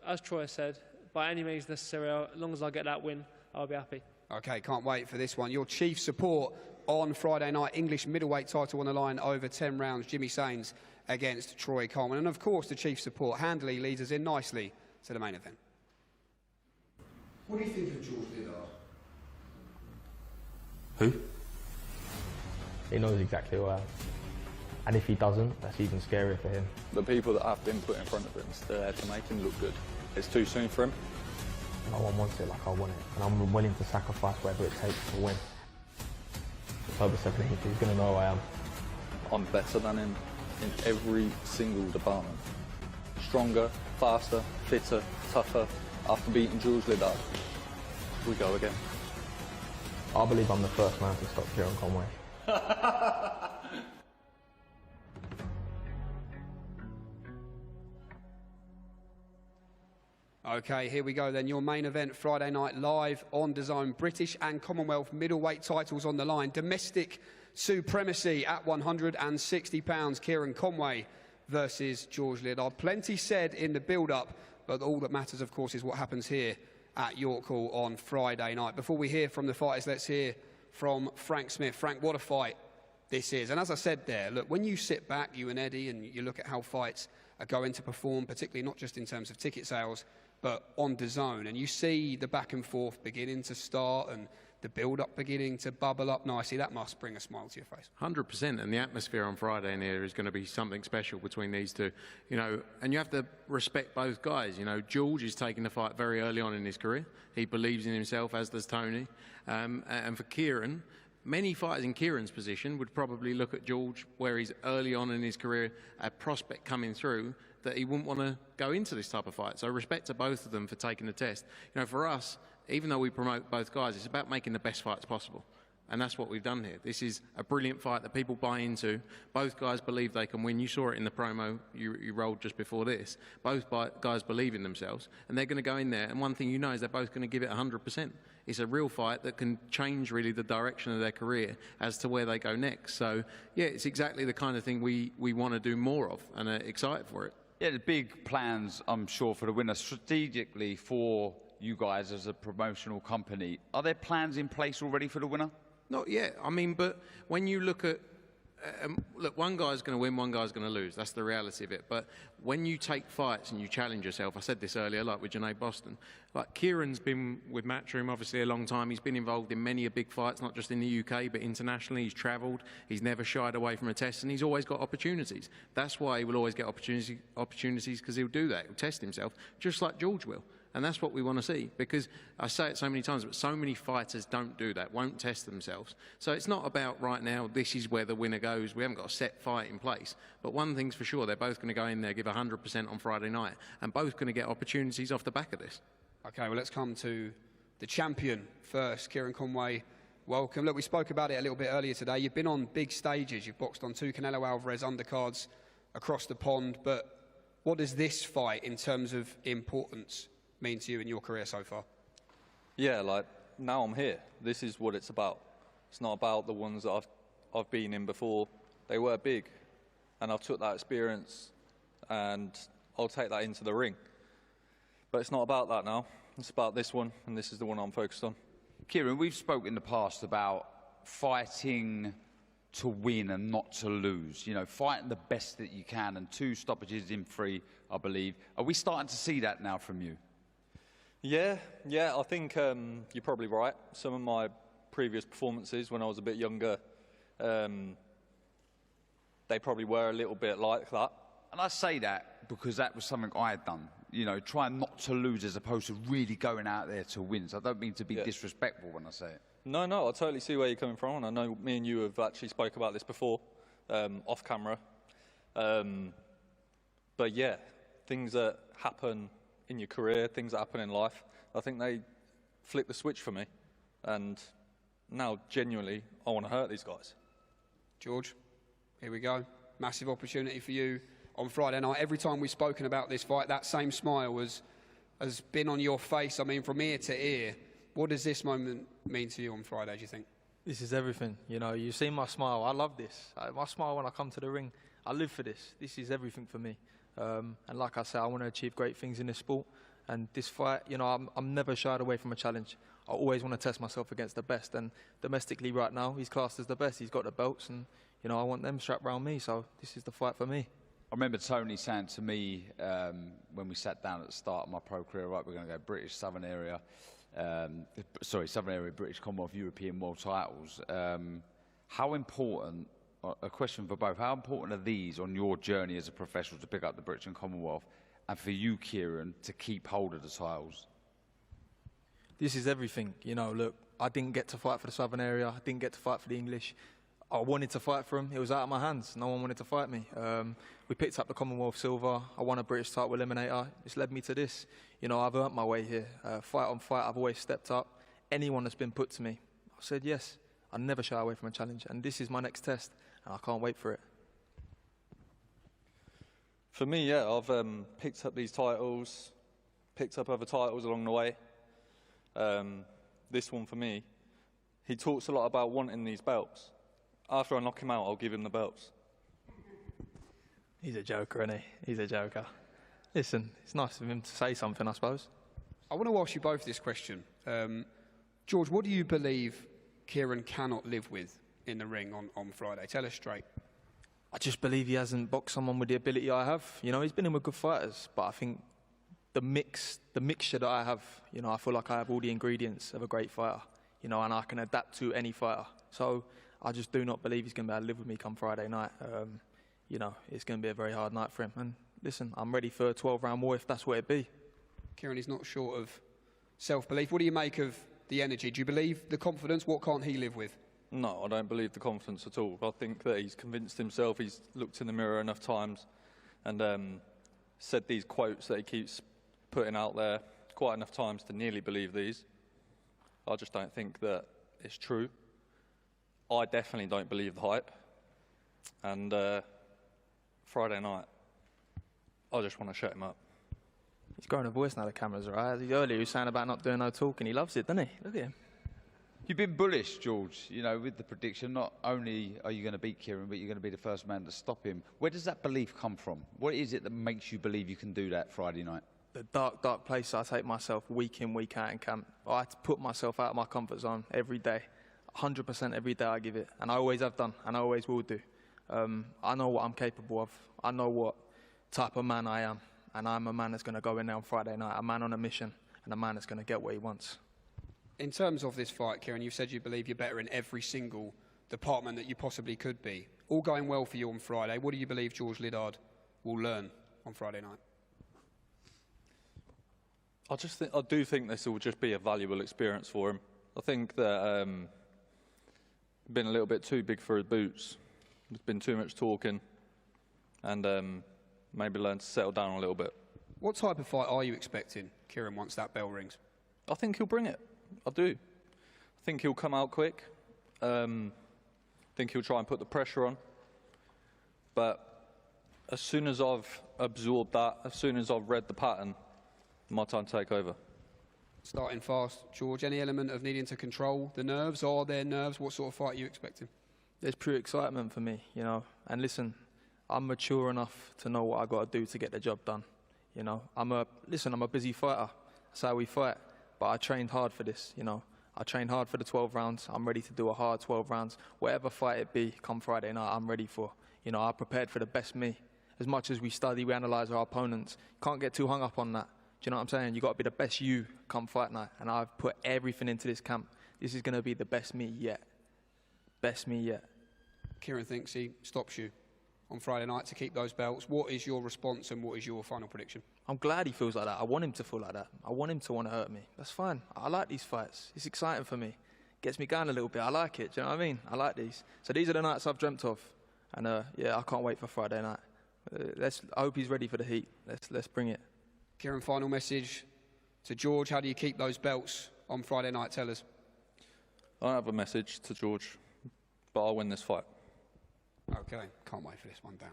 Speaker 20: as Troy said, by any means necessary, as long as I get that win, I'll be happy.
Speaker 9: Okay, can't wait for this one. Your chief support on Friday night, English middleweight title on the line over 10 rounds, Jimmy Sains against Troy Coleman. And of course, the chief support handily leads us in nicely to the main event. What do you think of George Liddard?
Speaker 21: Who? He knows exactly who I am. And if he doesn't, that's even scarier for him.
Speaker 22: The people that have been put in front of him, they're there to make him look good. It's too soon for him.
Speaker 21: No one wants it like I want it, and I'm willing to sacrifice whatever it takes to win. October 17th, he's going to know who I am.
Speaker 22: I'm better than him in every single department. Stronger, faster, fitter, tougher. After beating George Liddard, we go again.
Speaker 21: I believe I'm the first man to stop Kieron Conway.
Speaker 9: Okay, here we go then. Your main event Friday night live on DAZN. British and Commonwealth middleweight titles on the line. Domestic supremacy at 160 pounds. Kieron Conway versus George Liddard. Plenty said in the build-up, but all that matters, of course, is what happens here at York Hall on Friday night. Before we hear from the fighters, let's hear from Frank Smith. Frank, what a fight this is. And as I said there, look, when you sit back, you and Eddie, and you look at how fights are going to perform, particularly not just in terms of ticket sales, but on DAZN, and you see the back and forth beginning to start and the build-up beginning to bubble up nicely, that must bring a smile to your face.
Speaker 14: 100%, and the atmosphere on Friday in here is going to be something special between these two. You know, and you have to respect both guys. You know, George is taking the fight very early on in his career. He believes in himself, as does Tony. And for Kieron, many fighters in Kieron's position would probably look at George, where he's early on in his career, a prospect coming through, that he wouldn't want to go into this type of fight. So respect to both of them for taking the test. You know, for us, even though we promote both guys, it's about making the best fights possible. And that's what we've done here. This is a brilliant fight that people buy into. Both guys believe they can win. You saw it in the promo you rolled just before this. Both guys believe in themselves, and they're going to go in there. And one thing you know is they're both going to give it 100%. It's a real fight that can change really the direction of their career as to where they go next. So, yeah, it's exactly the kind of thing we want to do more of, and are excited for it.
Speaker 5: Yeah, the big plans, I'm sure, for the winner strategically for you guys as a promotional company. Are there plans in place already for the winner?
Speaker 14: Not yet. I mean, but when you look at, look, one guy's going to win, one guy's going to lose. That's the reality of it. But when you take fights and you challenge yourself, I said this earlier, like with Janae Boston, like Kieron's been with Matchroom obviously a long time. He's been involved in many big fights, not just in the UK, but internationally. He's travelled. He's never shied away from a test, and he's always got opportunities. That's why he will always get opportunities, because he'll do that. He'll test himself, just like George will. And that's what we want to see, because I say it so many times, but so many fighters don't do that, won't test themselves. So it's not about right now, this is where the winner goes. We haven't got a set fight in place. But one thing's for sure, they're both going to go in there, give 100% on Friday night, and both going to get opportunities off the back of this.
Speaker 9: Okay, well, let's come to the champion first. Kieron Conway, welcome. Look, we spoke about it a little bit earlier today. You've been on big stages. You've boxed on 2 Canelo Alvarez undercards across the pond. But what does this fight, in terms of importance, mean to you in your career so far?
Speaker 22: Yeah, like, now I'm here. This is what it's about. It's not about the ones that I've been in before. They were big, and I've took that experience, and I'll take that into the ring. But it's not about that now. It's about this one, and this is the one I'm focused on.
Speaker 5: Kieron, we've spoken in the past about fighting to win and not to lose. You know, fighting the best that you can, and 2 stoppages in 3, I believe. Are we starting to see that now from you?
Speaker 22: Yeah, I think you're probably right. Some of my previous performances when I was a bit younger, they probably were a little bit like that.
Speaker 5: And I say that because that was something I had done. You know, trying not to lose as opposed to really going out there to win. So I don't mean to be disrespectful when I say it.
Speaker 22: No, I totally see where you're coming from, and I know me and you have actually spoke about this before, off camera. But yeah, things that happen in your career, things that happen in life, I think they flip the switch for me. And now, genuinely, I want to hurt these guys.
Speaker 9: George, here we go. Massive opportunity for you on Friday night. Every time we've spoken about this fight, that same smile has been on your face. I mean, from ear to ear. What does this moment mean to you on Friday, do you think?
Speaker 21: This is everything. You know, you've seen my smile. I love this. My smile when I come to the ring, I live for this. This is everything for me. And like I said, I want to achieve great things in this sport. And this fight, you know, I'm never shied away from a challenge. I always want to test myself against the best. And domestically right now, he's classed as the best. He's got the belts, and, you know, I want them strapped around me. So this is the fight for me.
Speaker 5: I remember Tony saying to me when we sat down at the start of my pro career, right, we're going to go British Southern Area, Southern Area, British Commonwealth, European World titles. How important, a question for both, how important are these on your journey as a professional to pick up the British and Commonwealth, and for you, Kieron, to keep hold of the titles?
Speaker 21: This is everything. You know, look, I didn't get to fight for the Southern Area. I didn't get to fight for the English. I wanted to fight for him. It was out of my hands. No one wanted to fight me. We picked up the Commonwealth silver. I won a British title eliminator. It's led me to this. You know, I've earned my way here. Fight on fight, I've always stepped up. Anyone that's been put to me, I said yes. I never shy away from a challenge, and this is my next test, and I can't wait for it.
Speaker 22: For me, yeah, I've picked up these titles, picked up other titles along the way. This one for me, he talks a lot about wanting these belts. After I knock him out, I'll give him the belts.
Speaker 21: He's a joker, isn't he? He's a joker. Listen, it's nice of him to say something, I suppose.
Speaker 9: I want to ask you both this question. George, what do you believe Kieron cannot live with in the ring on Friday? Tell us straight.
Speaker 21: I just believe he hasn't boxed someone with the ability I have. You know, he's been in with good fighters, but I think the mixture that I have, you know, I feel like I have all the ingredients of a great fighter, you know, and I can adapt to any fighter. So I just do not believe he's going to be able to live with me come Friday night. You know, it's going to be a very hard night for him. And listen, I'm ready for a 12-round war if that's what it be.
Speaker 9: Kieron is not short of self-belief. What do you make of the energy? Do you believe the confidence? What can't he live with?
Speaker 22: No, I don't believe the confidence at all. I think that he's convinced himself, he's looked in the mirror enough times and said these quotes that he keeps putting out there quite enough times to nearly believe these. I just don't think that it's true. I definitely don't believe the hype. And Friday night, I just want to shut him up.
Speaker 21: He's growing a voice now, the cameras are right. Earlier he was saying about not doing no talking. He loves it, doesn't he? Look at him.
Speaker 5: You've been bullish, George, you know, with the prediction. Not only are you going to beat Kieron, but you're going to be the first man to stop him. Where does that belief come from? What is it that makes you believe you can do that Friday night?
Speaker 21: The dark, dark place I take myself week in, week out in camp. I have to put myself out of my comfort zone every day. 100% every day I give it. And I always have done, and I always will do. I know what I'm capable of. I know what type of man I am. And I'm a man that's going to go in there on Friday night, a man on a mission, and a man that's going to get what he wants.
Speaker 9: In terms of this fight, Kieron, you've said you believe you're better in every single department that you possibly could be. All going well for you on Friday. What do you believe George Liddard will learn on Friday night?
Speaker 22: I do think this will just be a valuable experience for him. I think that been a little bit too big for his boots. There's been too much talking, and maybe learn to settle down a little bit.
Speaker 9: What type of fight are you expecting, Kieron, once that bell rings?
Speaker 22: I think he'll bring it. I do. I think he'll come out quick. I think he'll try and put the pressure on. But as soon as I've absorbed that, as soon as I've read the pattern, my time to take over.
Speaker 9: Starting fast, George. Any element of needing to control the nerves? Are there nerves? What sort of fight are you expecting?
Speaker 21: There's pure excitement for me, you know. And listen, I'm mature enough to know what I got to do to get the job done. You know, I'm a busy fighter. That's how we fight. But I trained hard for this, you know. I trained hard for the 12 rounds. I'm ready to do a hard 12 rounds. Whatever fight it be, come Friday night, I'm ready for. You know, I prepared for the best me. As much as we study, we analyse our opponents. Can't get too hung up on that. Do you know what I'm saying? You got to be the best you come fight night. And I've put everything into this camp. This is going to be the best me yet. Best me yet.
Speaker 9: Kieron thinks he stops you on Friday night to keep those belts. What is your response and what is your final prediction?
Speaker 21: I'm glad he feels like that. I want him to feel like that. I want him to want to hurt me. That's fine. I like these fights. It's exciting for me. Gets me going a little bit. I like it. Do you know what I mean? I like these. So these are the nights I've dreamt of. And yeah, I can't wait for Friday night. I hope he's ready for the heat. Let's bring it.
Speaker 9: Kieron, final message to George. How do you keep those belts on Friday night? Tell us.
Speaker 22: I don't have a message to George, but I'll win this fight.
Speaker 9: Okay, can't wait for this one down.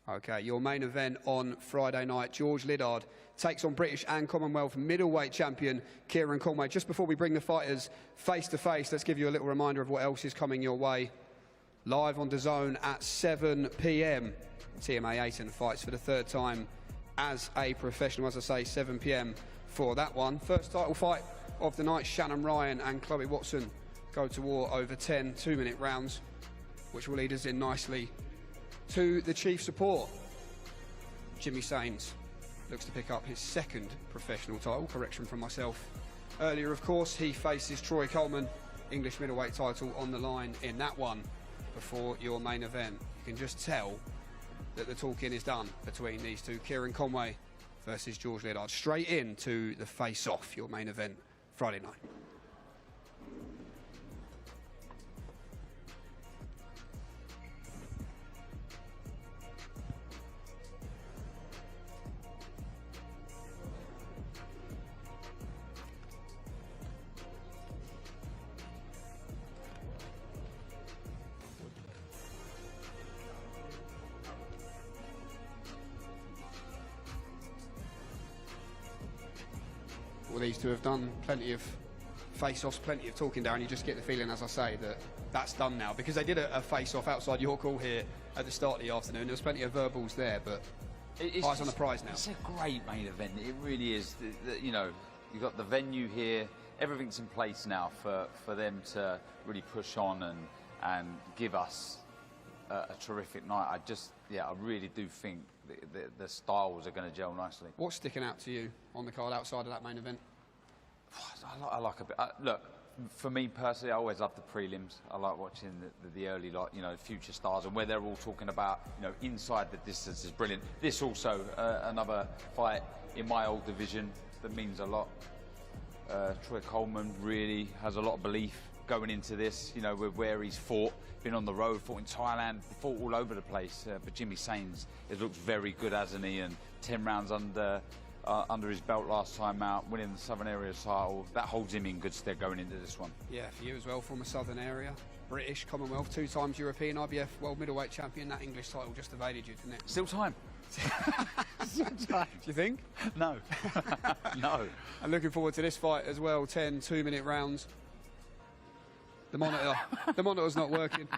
Speaker 9: Okay, your main event on Friday night. George Liddard takes on British and Commonwealth middleweight champion Kieron Conway. Just before we bring the fighters face to face, let's give you a little reminder of what else is coming your way. Live on DAZN at 7 p.m. TMA Ayton fights for the third time as a professional. As I say, 7 p.m. for that one. First title fight of the night, Shannon Ryan and Chloe Watson go to war over 10 two-minute rounds, which will lead us in nicely to the chief support. Jimmy Sains looks to pick up his second professional title, correction from myself. Earlier, of course, he faces Troy Coleman, English middleweight title on the line in that one before your main event. You can just tell that the talking is done between these two. Kieron Conway versus George Liddard. Straight into the face-off, your main event Friday night. Well, these two have done plenty of face-offs, plenty of talking down. You just get the feeling, as I say, that that's done now, because they did a face-off outside York Hall here at the start of the afternoon. There was plenty of verbals there, but eyes on the prize now.
Speaker 5: It's a great main event. It really is. You know, you've got the venue here. Everything's in place now for them to really push on and give us a terrific night. I really do think the styles are going to gel nicely.
Speaker 9: What's sticking out to you on the card outside of that main event?
Speaker 5: I like a bit. Look, for me personally, I always love the prelims. I like watching the early, future stars, and where they're all talking about, inside the distance is brilliant. This also another fight in my old division that means a lot. Troy Coleman really has a lot of belief going into this, with where he's fought, been on the road, fought in Thailand, fought all over the place. But Jimmy Sains, it looks very good, hasn't he? And 10 rounds under his belt last time out, winning the Southern Area title. That holds him in good stead going into this one. Yeah, for you as well, from a Southern Area. British, Commonwealth, 2 times European, IBF World Middleweight Champion. That English title just evaded you, didn't it? Still time. Still time. Do you think? No. No. And looking forward to this fight as well, 10 2-minute rounds. The monitor's not working.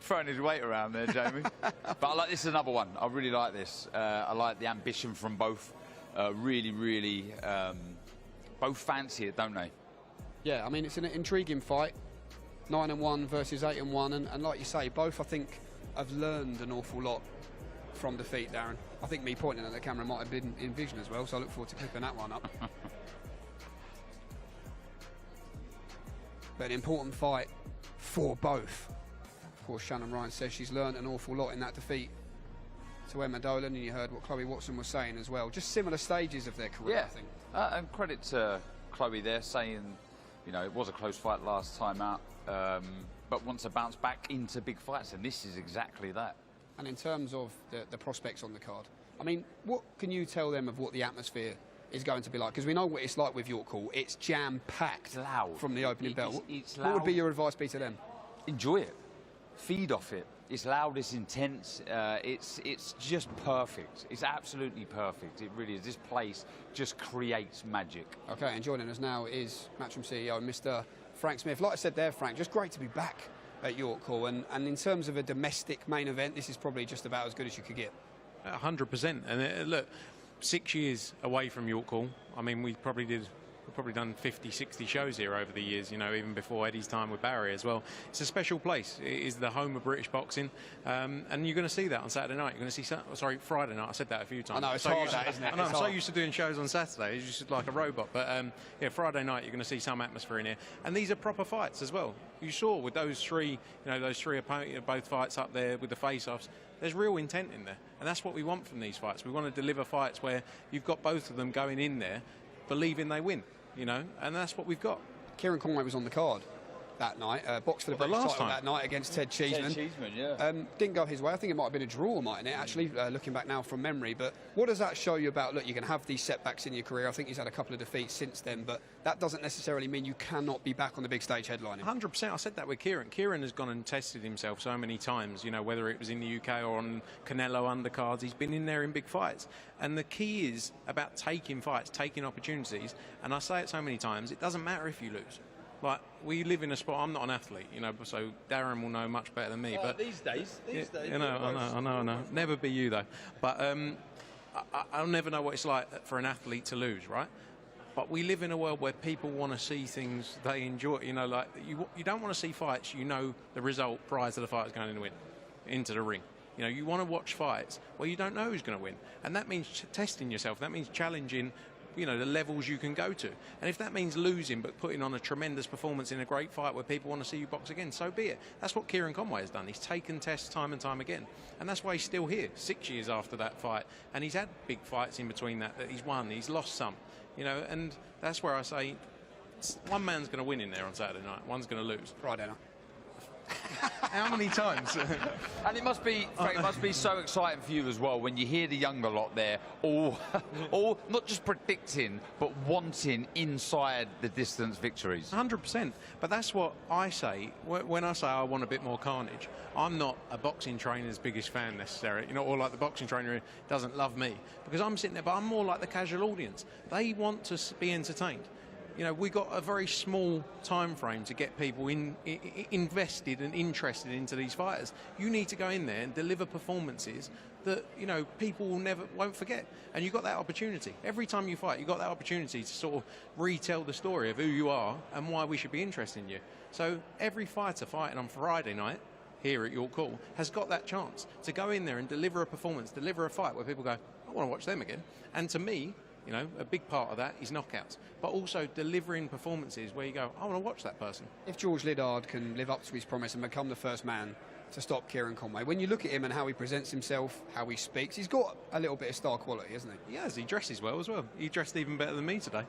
Speaker 5: Throwing his weight around there, Jamie. But this is another one. I really like this. I like the ambition from both. Really, both fancy it, don't they? Yeah, I mean, it's an intriguing fight. 9-1 versus 8-1, and like you say, both I think have learned an awful lot from defeat, Darren. I think me pointing at the camera might have been in vision as well, so I look forward to clipping that one up. But an important fight for both. Of course, Shannon Ryan says she's learned an awful lot in that defeat to Emma Dolan, and you heard what Chloe Watson was saying as well. Just similar stages of their career, I think. And credit to Chloe there, saying, it was a close fight last time out, but wants to bounce back into big fights, and this is exactly that. And in terms of the prospects on the card, I mean, what can you tell them of what the atmosphere is going to be like? Because we know what it's like with York Hall. It's jam-packed from the opening bell. It's loud. What would be your advice be to them? Enjoy it. Feed off it. It's loud, it's intense, it's just perfect. It's absolutely perfect. It really is. This place just creates magic. Okay, and joining us now is Matchroom CEO, Mr. Frank Smith. Like I said there, Frank, just great to be back at York Hall. And in terms of a domestic main event, this is probably just about as good as you could get.
Speaker 14: 100%. And look, 6 years away from York Hall. I mean, we've probably done 50, 60 shows here over the years, even before Eddie's time with Barry as well. It's a special place. It is the home of British boxing. And you're going to see that on Saturday night. You're going to see, Friday night. I said that a few times. I know, it's hard, isn't it? I know, I'm so used to doing shows on Saturday. It's just like a robot. But, Friday night, you're going to see some atmosphere in here. And these are proper fights as well. You saw with those three opponents, both fights up there with the face-offs, there's real intent in there. And that's what we want from these fights. We want to deliver fights where you've got both of them going in there believing they win. And that's what we've got. Kieron Conway was on the card that night, boxed for the British title that night against Ted Cheeseman. Didn't go his way. I think it might have been a draw, mightn't it, actually, looking back now from memory. But what does that show you about, look, you can have these setbacks in your career. I think he's had a couple of defeats since then, but that doesn't necessarily mean you cannot be back on the big stage headlining. 100%. I said that with Kieron. Kieron has gone and tested himself so many times, whether it was in the UK or on Canelo undercards. He's been in there in big fights. And the key is about taking fights, taking opportunities. And I say it so many times, it doesn't matter if you lose. Like, we live in a spot, I'm not an athlete, so Darren will know much better than me. But
Speaker 5: these days.
Speaker 14: I know. Never be you, though. But I'll never know what it's like for an athlete to lose, right? But we live in a world where people want to see things they enjoy. You don't want to see fights, the result prior to the fighter's going to win, into the ring. You want to watch fights where you don't know who's going to win. And that means testing yourself. That means challenging the levels you can go to. And if that means losing but putting on a tremendous performance in a great fight where people want to see you box again, so be it. That's what Kieron Conway has done. He's taken tests time and time again. And that's why he's still here, 6 years after that fight. And he's had big fights in between that he's won, he's lost some. And that's where I say one man's going to win in there on Saturday night, one's going to lose. Friday night. How many times?
Speaker 5: And it must be, Frank, it must be so exciting for you as well when you hear the younger lot there, all not just predicting, but wanting inside the distance victories.
Speaker 14: 100%. But that's what I say when I say I want a bit more carnage. I'm not a boxing trainer's biggest fan necessarily, you know, or like the boxing trainer doesn't love me, because I'm sitting there, but I'm more like the casual audience. They want to be entertained. You know, we got a very small time frame to get people invested and interested into these fighters. You need to go in there and deliver performances that, you know, people won't forget. And you've got that opportunity. Every time you fight, you've got that opportunity to sort of retell the story of who you are and why we should be interested in you. So every fighter fighting on Friday night here at York Hall has got that chance to go in there and deliver a performance, deliver a fight where people go, I want to watch them again. And to me, you know, a big part of that is knockouts, but also delivering performances where you go, I want to watch that person.
Speaker 9: If George Liddard can live up to his promise and become the first man to stop Kieron Conway, when you look at him and how he presents himself, how he speaks, he's got a little bit of star quality, hasn't he?
Speaker 14: He has. He dresses well as well. He dressed even better than me today.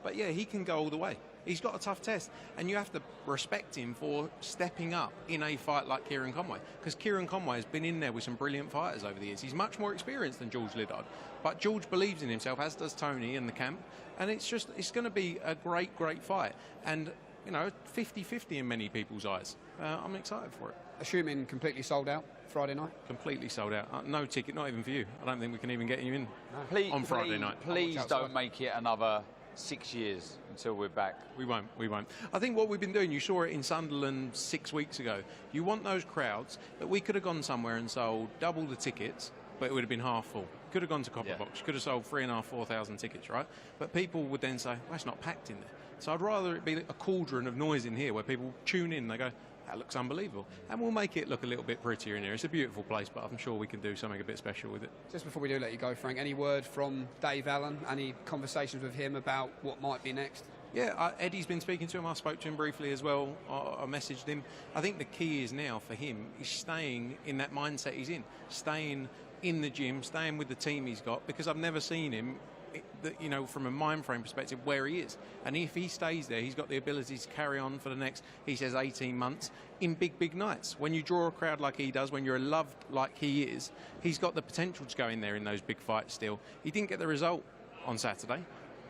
Speaker 14: But yeah, he can go all the way. He's got a tough test, and you have to respect him for stepping up in a fight like Kieron Conway, because Kieron Conway has been in there with some brilliant fighters over the years. He's much more experienced than George Liddard, but George believes in himself, as does Tony and the camp, and it's going to be a great fight, and you know, 50-50 in many people's eyes. I'm excited for it.
Speaker 9: Assuming completely sold out Friday night?
Speaker 14: Completely sold out. No ticket, not even for you. I don't think we can even get you in on Friday night.
Speaker 5: Please don't make it another 6 years until we're back.
Speaker 14: We won't. I think what we've been doing, you saw it in Sunderland 6 weeks ago. You want those crowds that we could have gone somewhere and sold double the tickets, but it would have been half full. Could have gone to Copper Box, could have sold 3,500-4,000 tickets, right? But people would then say, well, it's not packed in there. So I'd rather it be a cauldron of noise in here where people tune in, they go, that looks unbelievable. And we'll make it look a little bit prettier in here. It's a beautiful place, but I'm sure we can do something a bit special with it.
Speaker 9: Just before we do let you go, Frank, any word from Dave Allen? Any conversations with him about what might be next?
Speaker 14: Yeah, Eddie's been speaking to him. I spoke to him briefly as well. I messaged him. I think the key is now for him is staying in that mindset he's in, staying in the gym, staying with the team he's got, because I've never seen him, you know, from a mind frame perspective, where he is. And if he stays there, he's got the ability to carry on for the next, he says, 18 months in big nights. When you draw a crowd like he does, when you're loved like he is, he's got the potential to go in there in those big fights still. He didn't get the result on Saturday,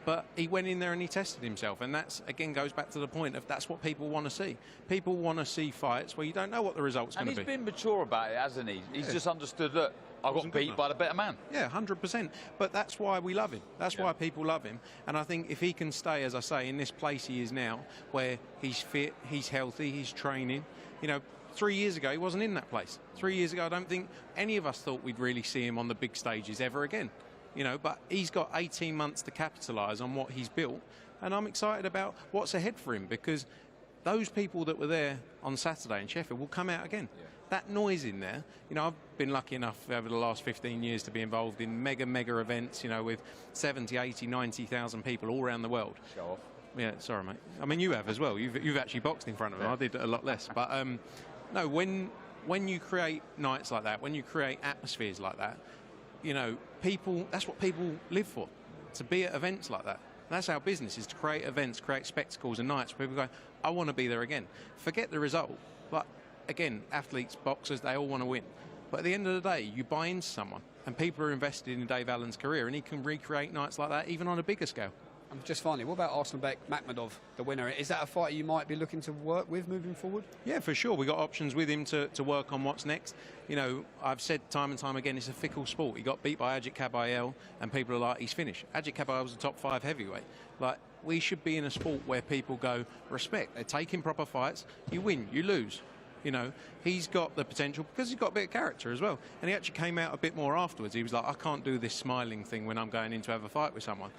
Speaker 14: but he went in there and he tested himself. And that's, again, goes back to the point of that's what people want to see. People want to see fights where you don't know what the result's going to be.
Speaker 5: And he's been mature about it, hasn't he? He's just understood that I got beat by the better man.
Speaker 14: Yeah, 100%. But that's why we love him. That's why people love him. And I think if he can stay, as I say, in this place he is now, where he's fit, he's healthy, he's training. You know, 3 years ago, he wasn't in that place. 3 years ago, I don't think any of us thought we'd really see him on the big stages ever again. You know, but he's got 18 months to capitalise on what he's built. And I'm excited about what's ahead for him, because those people that were there on Saturday in Sheffield will come out again. Yeah. That noise in there, you know, I've been lucky enough over the last 15 years to be involved in mega events, you know, with 70, 80, 90,000 people all around the world.
Speaker 5: Show off.
Speaker 14: Yeah, sorry, mate. I mean, you have as well. You've actually boxed in front of them. I did a lot less. But, no, when you create nights like that, when you create atmospheres like that, you know, people, that's what people live for, to be at events like that. And that's our business, is to create events, create spectacles and nights where people go, I want to be there again. Forget the result. But again, athletes, boxers, they all want to win. But at the end of the day, you buy into someone, and people are invested in Dave Allen's career, and he can recreate nights like that even on a bigger scale.
Speaker 9: And just finally, what about Arsenal Makhmudov, the winner? Is that a fighter you might be looking to work with moving forward?
Speaker 14: Yeah, for sure. We got options with him to work on what's next. You know, I've said time and time again, it's a fickle sport. He got beat by Ajit Kabayel, and people are like, he's finished. Ajit Kabayel was the top 5 heavyweight. Like, we should be in a sport where people go, respect. They're taking proper fights. You win, you lose. You know, he's got the potential because he's got a bit of character as well. And he actually came out a bit more afterwards. He was like, I can't do this smiling thing when I'm going in to have a fight with someone.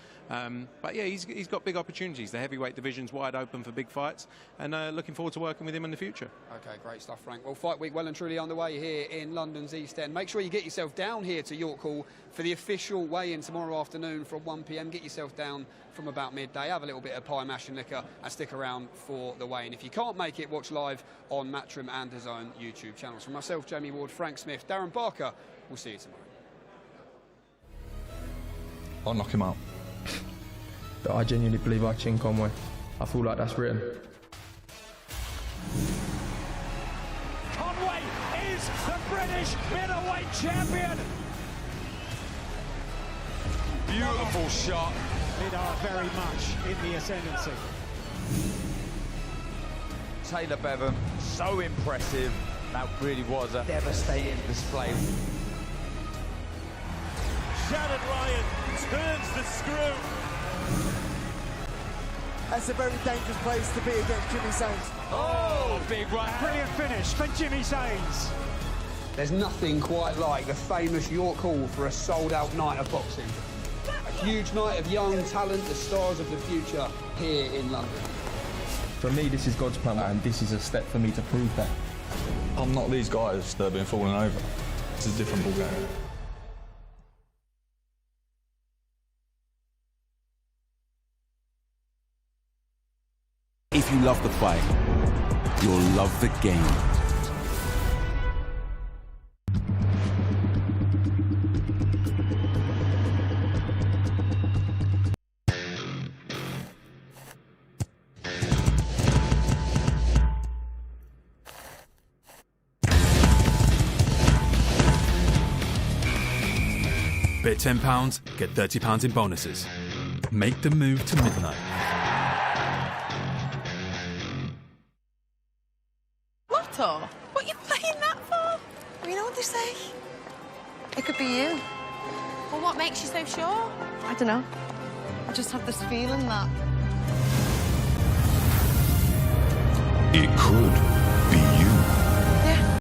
Speaker 14: But yeah, he's got big opportunities. The heavyweight division's wide open for big fights, and looking forward to working with him in the future.
Speaker 9: Okay, great stuff, Frank. Well, Fight Week well and truly underway here in London's East End. Make sure you get yourself down here to York Hall for the official weigh-in tomorrow afternoon from 1 p.m. Get yourself down from about midday, have a little bit of pie, mash and liquor, and stick around for the weigh-in. If you can't make it, watch live on Matchroom and DAZN YouTube channels. From myself, Jamie Ward, Frank Smith, Darren Barker, we'll see you tomorrow.
Speaker 21: I'll knock him out. But I genuinely believe I chin Conway. I feel like that's written.
Speaker 1: He's the British middleweight champion.
Speaker 5: Beautiful shot.
Speaker 3: Liddard very much in the ascendancy.
Speaker 5: Taylor Bevan, so impressive. That really was a devastating display.
Speaker 1: Shannon Ryan turns the screw.
Speaker 4: That's a very dangerous place to be against Jimmy Sains.
Speaker 5: Oh, big right.
Speaker 3: Brilliant finish for Jimmy Sains.
Speaker 9: There's nothing quite like the famous York Hall for a sold-out night of boxing. A huge night of young talent, the stars of the future, here in London.
Speaker 23: For me, this is God's plan, and this is a step for me to prove that.
Speaker 22: I'm not these guys that have been falling over. It's a different ballgame.
Speaker 2: If you love the fight, you'll love the game.
Speaker 24: Bet £10, get £30 in bonuses. Make the move to midnight.
Speaker 25: Lotto? What are you playing that for? Well, you know what they say? It could be you. Well, what makes you so sure? I don't know. I just have this feeling that...
Speaker 24: It could.